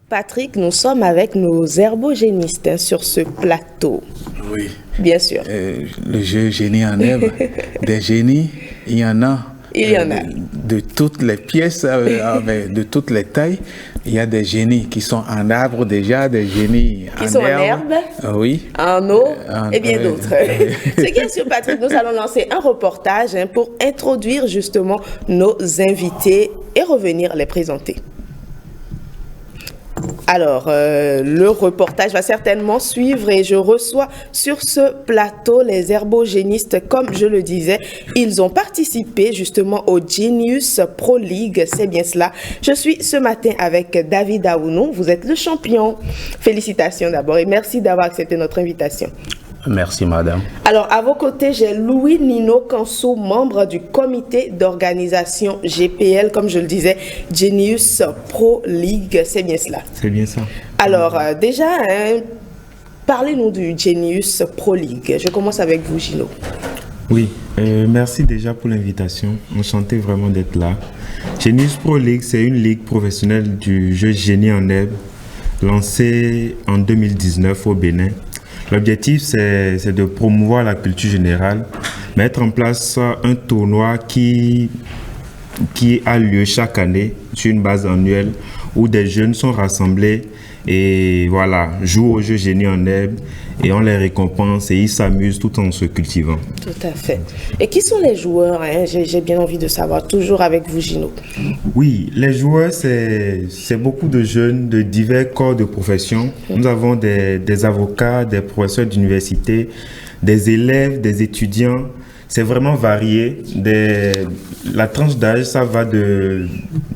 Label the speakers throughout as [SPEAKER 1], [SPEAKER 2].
[SPEAKER 1] Patrick, nous sommes avec nos herbogénistes sur ce plateau.
[SPEAKER 2] Oui.
[SPEAKER 1] Bien sûr.
[SPEAKER 2] Le jeu génie en herbe, des génies, il y en a.
[SPEAKER 1] Il y en a.
[SPEAKER 2] De toutes les pièces, de toutes les tailles. Il y a des génies qui sont en arbre déjà, des génies
[SPEAKER 1] qui sont en herbe,
[SPEAKER 2] oui,
[SPEAKER 1] en eau et bien d'autres. C'est bien sûr, Patrick, nous allons lancer un reportage pour introduire justement nos invités et revenir les présenter. Alors, le reportage va certainement suivre et je reçois sur ce plateau les herbogénistes. Comme je le disais, ils ont participé justement au Genius Pro League, c'est bien cela. Je suis ce matin avec David Aounou, vous êtes le champion. Félicitations d'abord et merci d'avoir accepté notre invitation.
[SPEAKER 3] Merci, madame.
[SPEAKER 1] Alors, à vos côtés, j'ai Louis Nino Kansou, membre du comité d'organisation GPL, comme je le disais, Genius Pro League. C'est bien cela?
[SPEAKER 4] C'est bien ça.
[SPEAKER 1] Alors, déjà, parlez-nous du Genius Pro League. Je commence avec vous, Gino.
[SPEAKER 4] Oui, merci déjà pour l'invitation. Enchanté vraiment d'être là. Genius Pro League, c'est une ligue professionnelle du jeu génie en herbe, lancée en 2019 au Bénin. L'objectif, c'est de promouvoir la culture générale, mettre en place un tournoi qui a lieu chaque année sur une base annuelle où des jeunes sont rassemblés et voilà, jouent au jeu génie en herbe et on les récompense et ils s'amusent tout en se cultivant.
[SPEAKER 1] Tout à fait. Et qui sont les joueurs, hein? J'ai bien envie de savoir, toujours avec vous, Gino.
[SPEAKER 4] Oui, les joueurs, c'est beaucoup de jeunes de divers corps de profession. Nous avons des avocats, des professeurs d'université, des élèves, des étudiants. C'est vraiment varié. La tranche d'âge, ça va de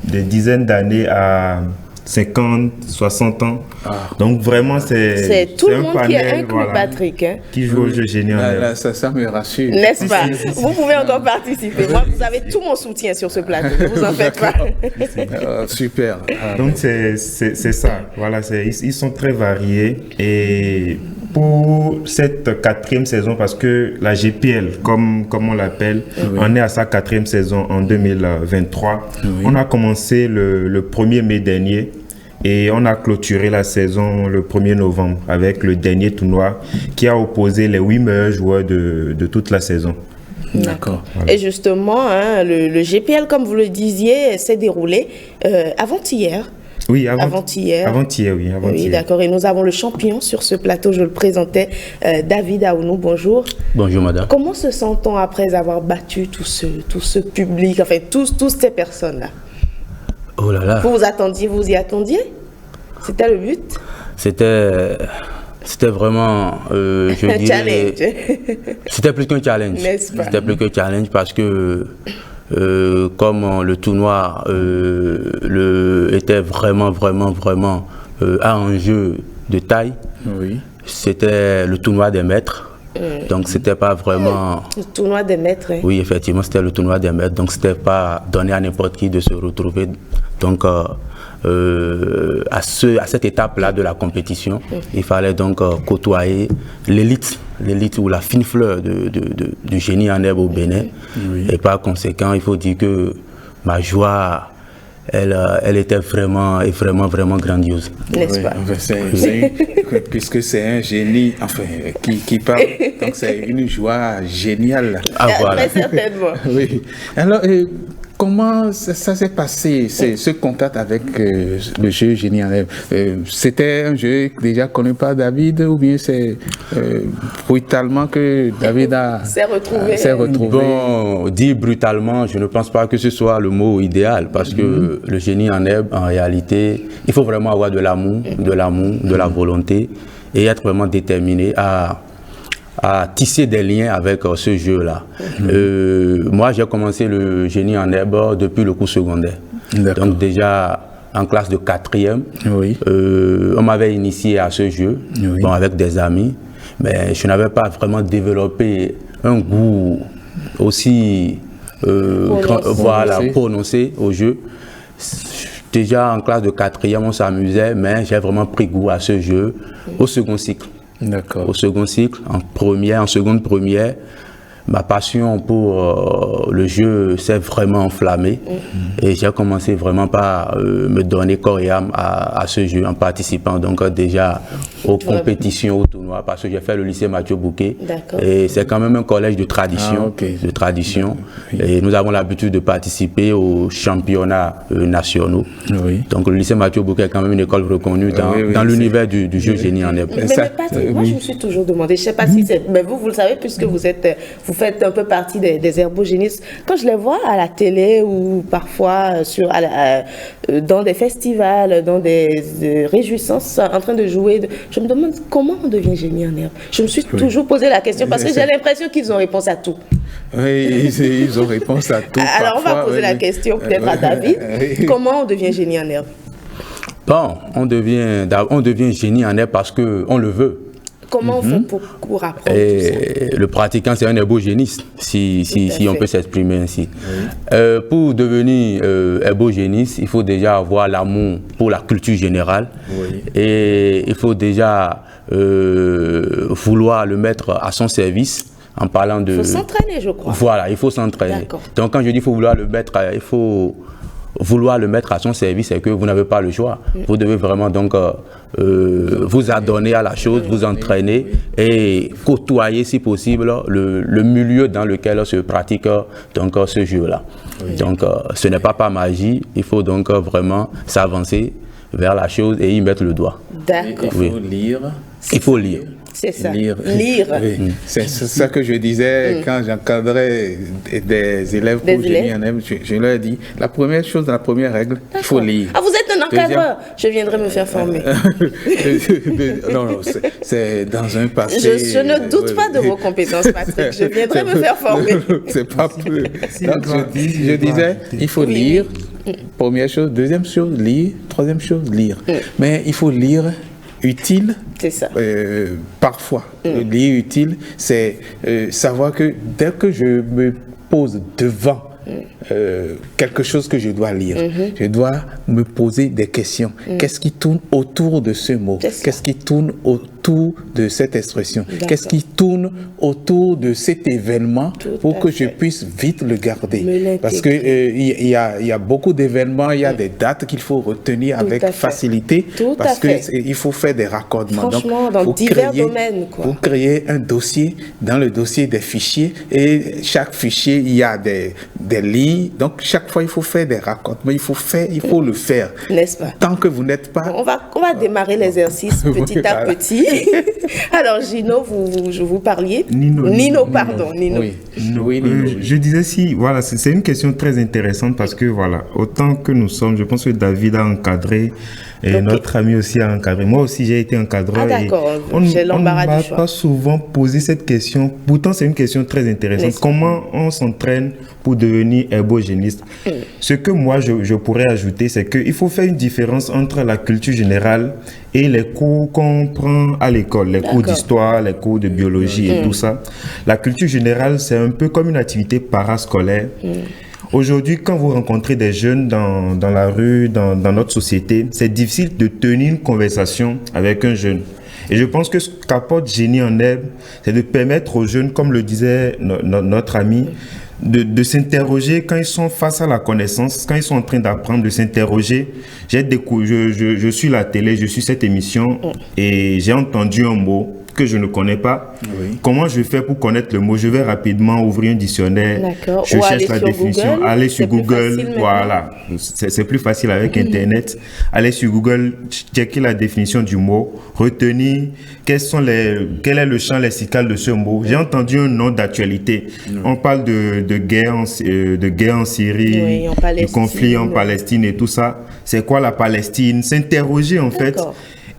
[SPEAKER 4] dizaines d'années à 50, 60 ans. Ah. Donc vraiment, c'est
[SPEAKER 1] tout le monde panel, qui est inclus, voilà, Patrick. Hein?
[SPEAKER 4] Qui joue au jeu génie en herbe.
[SPEAKER 2] Ça me rassure.
[SPEAKER 1] N'est-ce pas? Vous pouvez encore participer. Moi, vous avez tout mon soutien sur ce plateau. Ne vous en faites pas.
[SPEAKER 2] Super.
[SPEAKER 4] Donc c'est ça. Voilà, ils sont très variés. Et pour cette 4e saison, parce que la GPL, comme on l'appelle, oui, on est à sa 4e saison en 2023. Oui. On a commencé le 1er mai dernier et on a clôturé la saison le 1er novembre avec le dernier tournoi qui a opposé les 8 meilleurs joueurs de toute la saison.
[SPEAKER 1] D'accord. Voilà. Et justement, hein, le GPL, comme vous le disiez, s'est déroulé avant-hier.
[SPEAKER 4] Oui,
[SPEAKER 1] avant-hier.
[SPEAKER 4] Avant-hier, oui.
[SPEAKER 1] Oui, d'accord. Et nous avons le champion sur ce plateau, je le présentais, David Aounou. Bonjour.
[SPEAKER 3] Bonjour, madame.
[SPEAKER 1] Comment se sent-on après avoir battu tout ce public, enfin, toutes ces personnes-là?
[SPEAKER 3] Oh là là.
[SPEAKER 1] Vous vous y attendiez? C'était le but?
[SPEAKER 3] C'était vraiment, je dirais,
[SPEAKER 1] challenge.
[SPEAKER 3] C'était plus qu'un challenge.
[SPEAKER 1] N'est-ce pas?
[SPEAKER 3] C'était plus qu'un challenge parce que comme le tournoi était vraiment à un jeu de taille, oui, c'était le tournoi des maîtres. Donc c'était pas vraiment...
[SPEAKER 1] Le tournoi des maîtres.
[SPEAKER 3] Oui, effectivement, c'était le tournoi des maîtres. Donc c'était pas donné à n'importe qui de se retrouver. Donc à cette étape-là de la compétition, il fallait donc côtoyer l'élite ou la fine fleur du génie en herbe au Bénin. Oui. Et par conséquent, il faut dire que ma joie, elle était vraiment grandiose.
[SPEAKER 1] N'est-ce pas?
[SPEAKER 2] Puisque c'est un génie qui parle, donc c'est une joie géniale.
[SPEAKER 1] Ah, voilà. Certainement.
[SPEAKER 2] Oui. Alors, comment ça s'est passé, ce contact avec le jeu génie en herbe? C'était un jeu déjà connu par David ou bien c'est brutalement que David s'est retrouvé?
[SPEAKER 3] Bon, dit brutalement, je ne pense pas que ce soit le mot idéal parce que le génie en herbe, en réalité, il faut vraiment avoir de l'amour, de la volonté et être vraiment déterminé à tisser des liens avec ce jeu-là. Moi, j'ai commencé le génie en herbe depuis le cours secondaire. Donc déjà en classe de 4e, oui, on m'avait initié à ce jeu, oui, bon, avec des amis, mais je n'avais pas vraiment développé un goût aussi prononcé au jeu. Déjà en classe de 4e, on s'amusait, mais j'ai vraiment pris goût à ce jeu au second cycle. D'accord. Au second cycle, en seconde première, ma passion pour le jeu s'est vraiment enflammée et j'ai commencé vraiment par me donner corps et âme à ce jeu en participant donc déjà aux compétitions, aux tournois, parce que j'ai fait le lycée Mathieu Bouquet et c'est quand même un collège de tradition, et nous avons l'habitude de participer aux championnats nationaux. Donc le lycée Mathieu Bouquet est quand même une école reconnue dans l'univers du jeu génie en herbe.
[SPEAKER 1] Mais Patrick, moi je me suis toujours demandé, je ne sais pas si c'est, mais vous le savez puisque vous faites un peu partie des herbogénistes. Quand je les vois à la télé ou parfois dans des festivals, dans des réjouissances, en train de jouer, je me demande comment on devient génie en herbe. Je me suis toujours posé la question parce que j'ai l'impression qu'ils ont réponse à tout.
[SPEAKER 2] Oui, ils ont réponse à tout.
[SPEAKER 1] Alors on va poser la question peut-être à David. Comment on devient génie en herbe?
[SPEAKER 3] Bon, on devient génie en herbe parce qu'on le veut.
[SPEAKER 1] Comment on fait pour apprendre tout ça?
[SPEAKER 3] Le pratiquant, c'est un herbogéniste, si on peut s'exprimer ainsi. Pour devenir herbogéniste, il faut déjà avoir l'amour pour la culture générale et il faut déjà vouloir le mettre à son service. En parlant de...
[SPEAKER 1] Il faut s'entraîner, je crois.
[SPEAKER 3] Voilà, il faut s'entraîner. Donc quand je dis qu'il faut vouloir le mettre, il faut vouloir le mettre à son service, c'est que vous n'avez pas le choix. Vous devez vraiment donc vous adonner à la chose, vous entraîner et côtoyer si possible le milieu dans lequel se pratique donc ce jeu-là. Donc ce n'est pas par magie, il faut donc vraiment s'avancer vers la chose et y mettre le doigt.
[SPEAKER 1] D'accord.
[SPEAKER 2] Il faut lire.
[SPEAKER 3] Il faut lire.
[SPEAKER 1] C'est ça.
[SPEAKER 2] Lire.
[SPEAKER 1] Oui.
[SPEAKER 2] C'est ça que je disais quand j'encadrais des élèves pour génie en herbe. Je leur ai dit, la première chose, la première règle, il faut lire.
[SPEAKER 1] Ah, vous êtes un encadreur. Je viendrai me faire former.
[SPEAKER 2] Non, c'est dans un passé.
[SPEAKER 1] Je ne doute pas de vos compétences, Patrick. Je viendrai me faire former.
[SPEAKER 2] C'est pas peu. Donc, je disais, il faut lire. Première chose. Deuxième chose, lire. Troisième chose, lire. Mais il faut lire utile.
[SPEAKER 1] C'est ça.
[SPEAKER 2] Parfois, lire utile, c'est savoir que dès que je me pose devant quelque chose que je dois lire, je dois me poser des questions. Qu'est-ce qui tourne autour de ce mot? Qu'est-ce qui tourne autour de cette expression? Qu'est-ce qui tourne autour de cet événement pour que je puisse vite le garder? Parce qu'il y a beaucoup d'événements, il y a des dates qu'il faut retenir avec facilité parce qu'il faut faire des raccordements.
[SPEAKER 1] Franchement, donc, dans divers domaines.
[SPEAKER 2] Pour créer un dossier, dans le dossier des fichiers, et chaque fichier, il y a des lignes. Donc, chaque fois, il faut faire des raccordements. Il faut le faire.
[SPEAKER 1] N'est-ce pas?
[SPEAKER 2] Tant que vous n'êtes pas...
[SPEAKER 1] On va démarrer l'exercice petit à petit. Alors, Gino, vous parliez? Nino, pardon. Nino.
[SPEAKER 4] Oui, je disais voilà, c'est une question très intéressante parce que, voilà, autant que nous sommes, je pense que David a encadré et notre ami aussi a encadré. Moi aussi, j'ai été encadreur.
[SPEAKER 1] Ah, d'accord. J'ai l'embarras du choix.
[SPEAKER 4] On ne m'a pas souvent posé cette question. Pourtant, c'est une question très intéressante. Comment on s'entraîne pour devenir herbogéniste? Ce que moi, je pourrais ajouter, c'est qu'il faut faire une différence entre la culture générale et les cours qu'on prend à l'école, les cours d'histoire, les cours de biologie et tout ça. La culture générale, c'est un peu comme une activité parascolaire. Aujourd'hui, quand vous rencontrez des jeunes dans la rue, dans notre société, c'est difficile de tenir une conversation avec un jeune. Et je pense que ce qu'apporte Génie en herbe, c'est de permettre aux jeunes, comme le disait notre ami, de s'interroger quand ils sont face à la connaissance, quand ils sont en train d'apprendre, de s'interroger. Je suis la télé, je suis cette émission et j'ai entendu un mot que je ne connais pas. Comment je fais pour connaître le mot? Je vais rapidement ouvrir un dictionnaire, je cherche la définition,
[SPEAKER 1] Google,
[SPEAKER 4] aller sur Google, voilà, c'est plus facile avec Internet. Aller sur Google, checker la définition du mot, retenir quel est le champ lexical de ce mot. J'ai entendu un nom d'actualité. On parle de guerre en Syrie, du conflit en Palestine et tout ça. C'est quoi la Palestine? S'interroger en fait.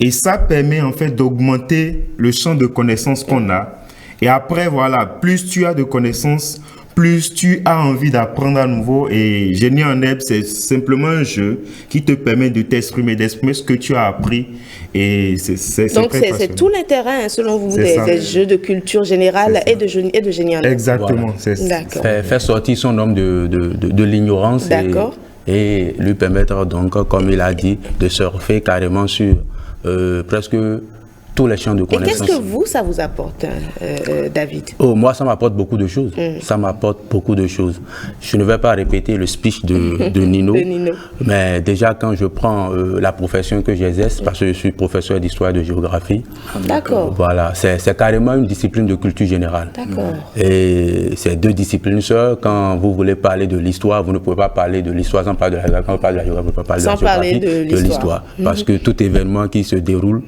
[SPEAKER 4] Et ça permet en fait d'augmenter le champ de connaissances qu'on a. Et après, voilà, plus tu as de connaissances, plus tu as envie d'apprendre à nouveau. Et Génie en herbe, c'est simplement un jeu qui te permet de t'exprimer, d'exprimer ce que tu as appris. Et
[SPEAKER 1] donc c'est tout l'intérêt, selon vous, des jeux de culture générale et de Génie en herbe.
[SPEAKER 4] Exactement, voilà. C'est ça.
[SPEAKER 3] Faire sortir son homme de l'ignorance et lui permettre donc, comme il a dit, de surfer carrément sur presque tous les champs de
[SPEAKER 1] Et
[SPEAKER 3] connaissances.
[SPEAKER 1] qu'est-ce que vous, ça vous apporte, David?
[SPEAKER 3] Oh, moi, ça m'apporte beaucoup de choses. Ça m'apporte beaucoup de choses. Je ne vais pas répéter le speech de Nino, mais déjà quand je prends la profession que j'exerce, parce que je suis professeur d'histoire et de géographie,
[SPEAKER 1] D'accord.
[SPEAKER 3] voilà, c'est carrément une discipline de culture générale.
[SPEAKER 1] D'accord.
[SPEAKER 3] Et ces deux disciplines seules, quand vous voulez parler de l'histoire, vous ne pouvez pas parler de l'histoire sans parler de la géographie. Quand on parle de la géographie, vous ne pouvez pas parler
[SPEAKER 1] Sans parler
[SPEAKER 3] de l'histoire. Parce que tout événement qui se déroule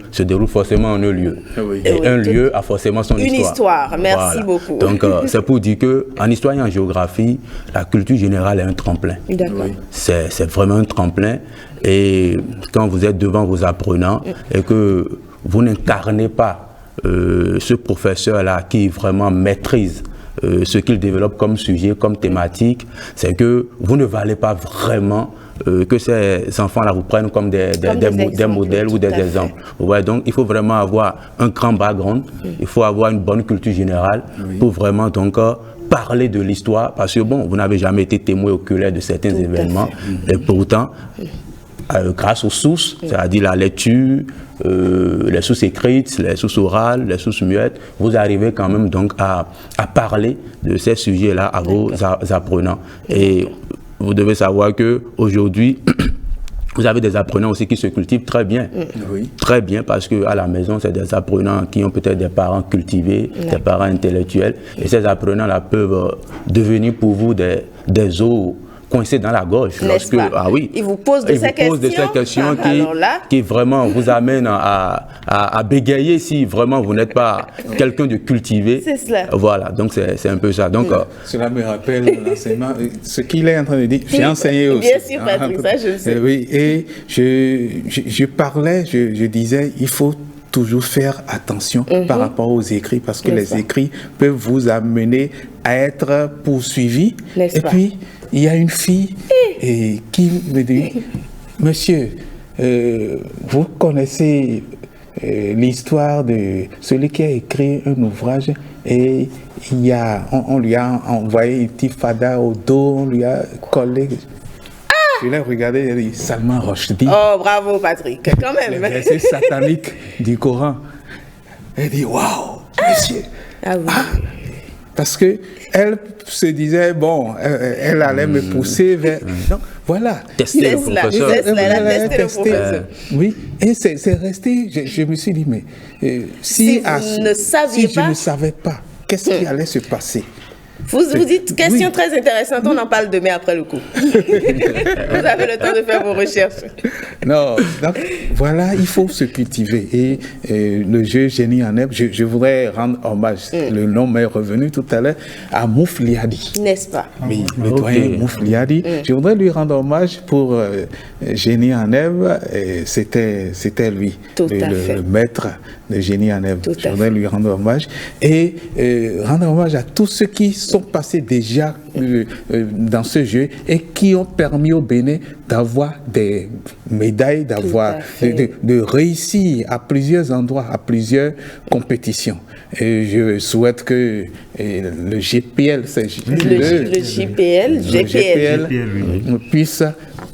[SPEAKER 3] forcément en un lieu. Et un lieu a forcément son histoire.
[SPEAKER 1] Une histoire, merci beaucoup.
[SPEAKER 3] Donc, c'est pour dire qu'en histoire et en géographie, la culture générale est un tremplin.
[SPEAKER 1] D'accord.
[SPEAKER 3] C'est vraiment un tremplin. Et quand vous êtes devant vos apprenants et que vous n'incarnez pas ce professeur-là qui vraiment maîtrise ce qu'il développe comme sujet, comme thématique, c'est que vous ne valez pas vraiment que ces enfants-là vous prennent comme des modèles ou des exemples. Ouais, donc, il faut vraiment avoir un grand background, il faut avoir une bonne culture générale pour vraiment donc parler de l'histoire, parce que bon, vous n'avez jamais été témoin oculaire de certains événements, et pourtant, grâce aux sources, c'est-à-dire la lecture, les sources écrites, les sources orales, les sources muettes, vous arrivez quand même donc à parler de ces sujets-là à vos apprenants. Et vous devez savoir qu'aujourd'hui, vous avez des apprenants aussi qui se cultivent très bien. Très bien, parce qu'à la maison, c'est des apprenants qui ont peut-être des parents cultivés, des parents intellectuels. Et ces apprenants-là peuvent devenir pour vous des os coincés dans la gorge.
[SPEAKER 1] Lorsque, ah oui, ils vous posent de ces questions
[SPEAKER 3] qui vraiment vous amènent à bégayer si vraiment vous n'êtes pas quelqu'un de cultivé.
[SPEAKER 1] C'est cela.
[SPEAKER 3] Voilà, donc c'est un peu ça. Donc,
[SPEAKER 2] cela me rappelle l'enseignement, ce qu'il est en train de dire. J'ai enseigné aussi.
[SPEAKER 1] Bien sûr, Patrick, ça je sais.
[SPEAKER 2] Oui, et je parlais, je disais, il faut toujours faire attention par rapport aux écrits, parce que les écrits peuvent vous amener à être poursuivis. Et puis, il y a une fille qui me dit, monsieur, vous connaissez l'histoire de celui qui a écrit un ouvrage et on lui a envoyé une petite fada au dos, on lui a collé. Je l'ai regardé, il a dit Salman Rushdie.
[SPEAKER 1] Oh, bravo Patrick, quand même.
[SPEAKER 2] Les versets sataniques du Coran. Elle dit waouh, monsieur.
[SPEAKER 1] Ah oui.
[SPEAKER 2] Parce que elle se disait bon, elle allait me pousser vers. Donc voilà.
[SPEAKER 3] Tester le professeur.
[SPEAKER 1] Elle a testé le professeur.
[SPEAKER 2] Oui, et c'est resté. Je me suis dit mais si
[SPEAKER 1] vous ne saviez
[SPEAKER 2] je ne savais pas, qu'est-ce qui allait se passer?
[SPEAKER 1] Vous dites question très intéressante, on en parle demain après le coup. Vous avez le temps de faire vos recherches.
[SPEAKER 2] Non, donc voilà, il faut se cultiver. Et le jeu Génie en herbe, je voudrais rendre hommage, le nom m'est revenu tout à l'heure, à Moufliadi.
[SPEAKER 1] N'est-ce pas?
[SPEAKER 2] Oui, le doyen Moufliadi. Je voudrais lui rendre hommage pour Génie en herbe, c'était lui, le maître de Génie en herbe. Je voudrais lui rendre hommage et rendre hommage à tous ceux qui sont passés déjà dans ce jeu et qui ont permis au Bénin d'avoir des médailles, de réussir à plusieurs endroits, à plusieurs compétitions. Et je souhaite que le GPL, puisse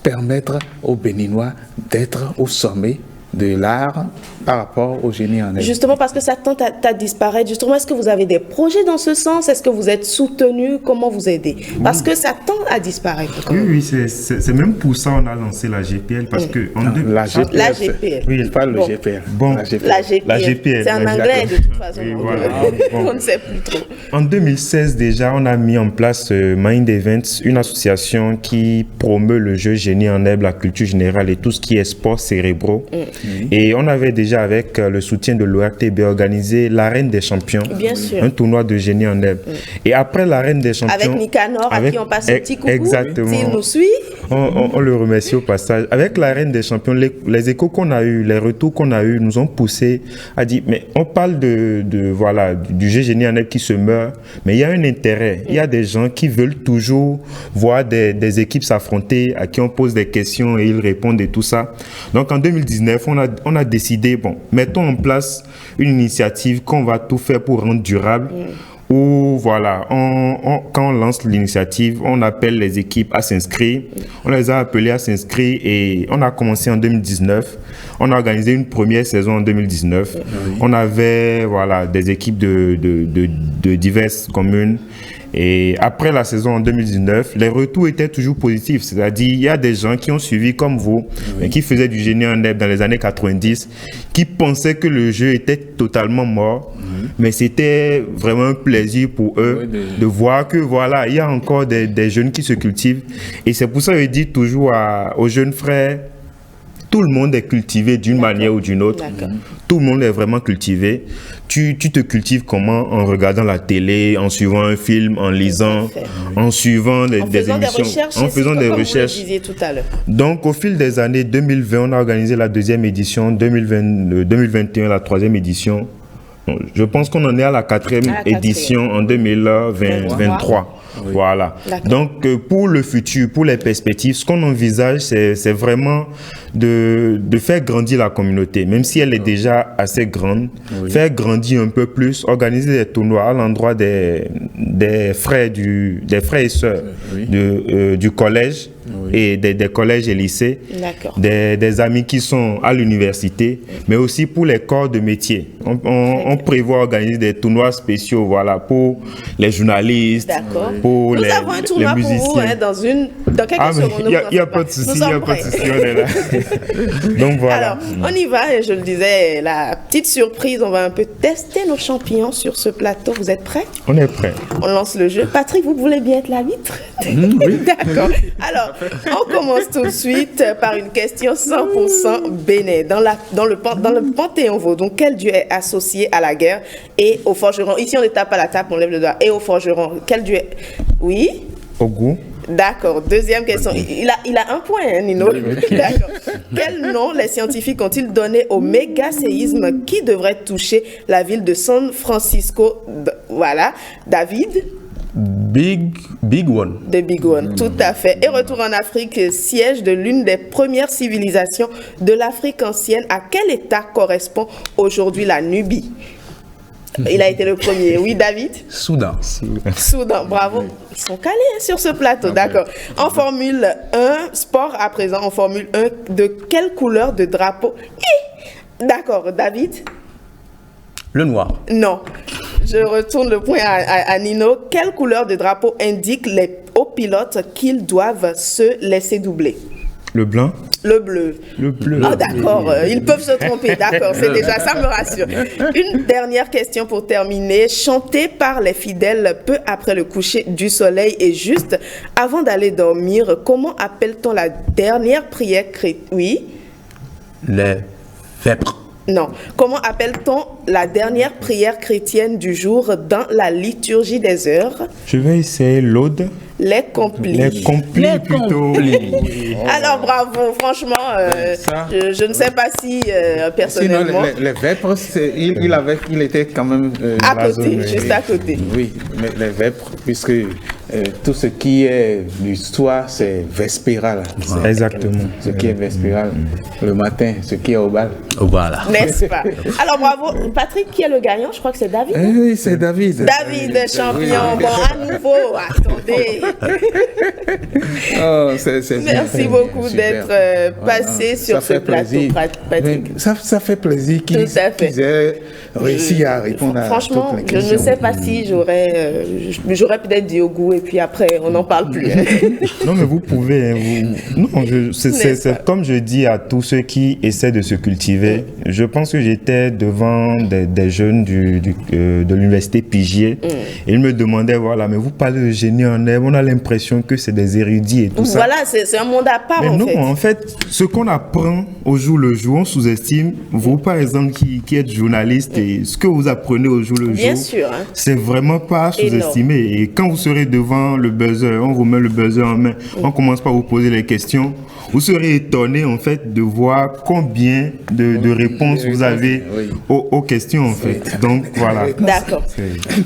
[SPEAKER 2] permettre aux Béninois d'être au sommet de l'art par rapport au génie en herbe.
[SPEAKER 1] Justement parce que ça tend à disparaître. Justement, est-ce que vous avez des projets dans ce sens? Est-ce que vous êtes soutenu? Comment vous aidez? Parce que ça tend à disparaître.
[SPEAKER 4] Oui, c'est même pour ça qu'on a lancé la GPL. Parce que
[SPEAKER 2] la GPL.
[SPEAKER 4] Oui,
[SPEAKER 2] je parle de GPL.
[SPEAKER 4] Bon,
[SPEAKER 1] la GPL. C'est en anglais de toute façon. Oui, voilà. On ne sait plus trop.
[SPEAKER 4] En 2016 déjà, on a mis en place Mind Events, une association qui promeut le jeu génie en herbe, la culture générale et tout ce qui est sport cérébraux. Et on avait déjà, avec le soutien de l'ORTB, organisé l'Arène des Champions, un tournoi de génie en herbe. Et après l'Arène des Champions...
[SPEAKER 1] Avec Nicanor, à qui on passe un petit coucou,
[SPEAKER 4] exactement.
[SPEAKER 1] s'il nous suit.
[SPEAKER 4] On le remercie au passage. Avec l'Arène des Champions, les échos qu'on a eus, les retours qu'on a eus, nous ont poussé à dire, mais on parle du jeu génie en herbe qui se meurt, mais il y a un intérêt. Il y a des gens qui veulent toujours voir des équipes s'affronter, à qui on pose des questions et ils répondent et tout ça. Donc en 2019, on a décidé, mettons en place une initiative qu'on va tout faire pour rendre durable. où voilà, quand on lance l'initiative, on appelle les équipes à s'inscrire. On les a appelés à s'inscrire et on a commencé en 2019. On a organisé une première saison en 2019. On avait voilà, des équipes de diverses communes. Et après la saison en 2019, les retours étaient toujours positifs. C'est-à-dire, il y a des gens qui ont suivi comme vous, et qui faisaient du génie en herbe dans les années 90, qui pensaient que le jeu était totalement mort. Mais c'était vraiment un plaisir pour eux de voir que voilà, il y a encore des jeunes qui se cultivent. Et c'est pour ça que je dis toujours aux jeunes frères, tout le monde est cultivé d'une manière ou d'une autre. Tout le monde est vraiment cultivé. Tu te cultives comment? En regardant la télé, en suivant un film, en lisant, en suivant des émissions, en faisant des recherches.
[SPEAKER 1] Vous le disiez tout à l'heure.
[SPEAKER 4] Donc, au fil des années 2020, on a organisé la deuxième édition, 2021, la troisième édition. Je pense qu'on en est à la quatrième édition en 2023. Oui. Voilà. Donc, pour le futur, pour les perspectives, ce qu'on envisage, c'est vraiment de faire grandir la communauté, même si elle est déjà assez grande, faire grandir un peu plus, organiser des tournois à l'endroit des frères et sœurs du collège et des collèges et lycées, des amis qui sont à l'université, mais aussi pour les corps de métier. On prévoit organiser des tournois spéciaux, voilà, pour les journalistes, pour
[SPEAKER 1] nous
[SPEAKER 4] les
[SPEAKER 1] avons un tournoi
[SPEAKER 4] musiciens.
[SPEAKER 1] pour vous, dans quelques secondes.
[SPEAKER 4] Il n'y a pas de souci, on est là. Donc voilà.
[SPEAKER 1] Alors, on y va, et je le disais, la petite surprise, on va un peu tester nos champignons sur ce plateau. Vous êtes prêts?
[SPEAKER 4] On est prêts. On
[SPEAKER 1] lance le jeu. Patrick, vous voulez bien être l'arbitre?
[SPEAKER 2] Oui.
[SPEAKER 1] D'accord. Alors, on commence tout de suite par une question 100% bénin. Dans le Panthéon Vaudou, quel dieu est associé à la guerre et au forgeron? Ici, on ne tape pas la table, on lève le doigt. Et au forgeron, quel dieu est... Oui?
[SPEAKER 4] Ogou.
[SPEAKER 1] D'accord. Deuxième question. Il a un point, hein, Nino. D'accord. Quel nom les scientifiques ont-ils donné au méga-séisme qui devrait toucher la ville de San Francisco? Voilà. David?
[SPEAKER 3] Big One.
[SPEAKER 1] The Big One, tout à fait. Et retour en Afrique, siège de l'une des premières civilisations de l'Afrique ancienne. À quel état correspond aujourd'hui la Nubie? Il a été le premier. Oui, David?
[SPEAKER 3] Soudan,
[SPEAKER 1] bravo. Ils sont calés sur ce plateau, d'accord. En Formule 1, sport à présent, en Formule 1, de quelle couleur de drapeau? D'accord, David?
[SPEAKER 3] Le noir.
[SPEAKER 1] Non. Je retourne le point à Nino. Quelle couleur de drapeau indique aux pilotes qu'ils doivent se laisser doubler?
[SPEAKER 4] Le blanc?
[SPEAKER 1] Le bleu.
[SPEAKER 4] Le bleu.
[SPEAKER 1] Ah, d'accord, ils peuvent se tromper, d'accord, c'est déjà, ça me rassure. Une dernière question pour terminer. Chanté par les fidèles peu après le coucher du soleil et juste avant d'aller dormir, comment appelle-t-on la dernière prière chrétienne? Oui?
[SPEAKER 3] Les vêpres.
[SPEAKER 1] Non. Comment appelle-t-on la dernière prière chrétienne du jour dans la liturgie des heures?
[SPEAKER 4] Je vais essayer l'aude.
[SPEAKER 1] Les complis.
[SPEAKER 4] Les complis plutôt.
[SPEAKER 1] Alors bravo, franchement, je ne sais pas si personnellement.
[SPEAKER 2] Sinon, les vêpres, il était quand même
[SPEAKER 1] à côté, juste à côté.
[SPEAKER 2] Oui, mais les vêpres, puisque tout ce qui est l'histoire, c'est vespéral.
[SPEAKER 4] Exactement.
[SPEAKER 2] Ce qui est vespéral, le matin, ce qui est au bal.
[SPEAKER 3] Voilà.
[SPEAKER 1] N'est-ce pas? Alors bravo, Patrick, qui est le gagnant? Je crois que c'est David.
[SPEAKER 2] Oui, c'est David.
[SPEAKER 1] David, champion. Bon, à nouveau, attendez. Merci beaucoup d'être passé sur ce plateau, Patrick.
[SPEAKER 2] Ça fait plaisir qu'ils aient réussi à répondre à toutes les questions.
[SPEAKER 1] Je ne sais pas si j'aurais peut-être dit au goût et puis après on n'en parle plus.
[SPEAKER 4] Non, mais vous pouvez. C'est comme je dis à tous ceux qui essaient de se cultiver. Je pense que j'étais devant des jeunes de l'université Pigier et ils me demandaient, voilà, mais vous parlez de génie en herbe, on a l'impression que c'est des érudits et tout ça.
[SPEAKER 1] Voilà, c'est un monde à part.
[SPEAKER 4] Mais non, en fait, ce qu'on apprend au jour le jour, on sous-estime. Vous, par exemple, qui êtes journaliste, et ce que vous apprenez au jour le jour,
[SPEAKER 1] sûr, hein.
[SPEAKER 4] c'est vraiment pas sous-estimé. Et quand vous serez devant souvent le buzzer, on vous met le buzzer en main, on commence par vous poser les questions. Vous serez étonné en fait de voir combien de réponses vous avez aux questions en fait. Donc voilà.
[SPEAKER 1] D'accord.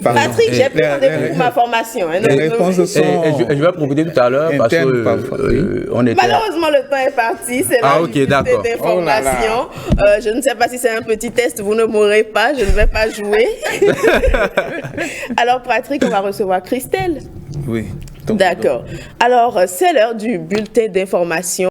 [SPEAKER 1] Patrick, j'ai pris rendez-vous pour ma formation. Hein,
[SPEAKER 2] les réponses sont...
[SPEAKER 3] je vais profiter tout à l'heure parce que on était...
[SPEAKER 1] Malheureusement, le temps est parti. C'est la d'information. Je ne sais pas si c'est un petit test, vous ne mourrez pas, je ne vais pas jouer. Alors, Patrick, on va recevoir Christelle.
[SPEAKER 2] Oui.
[SPEAKER 1] D'accord. Alors, c'est l'heure du bulletin d'information.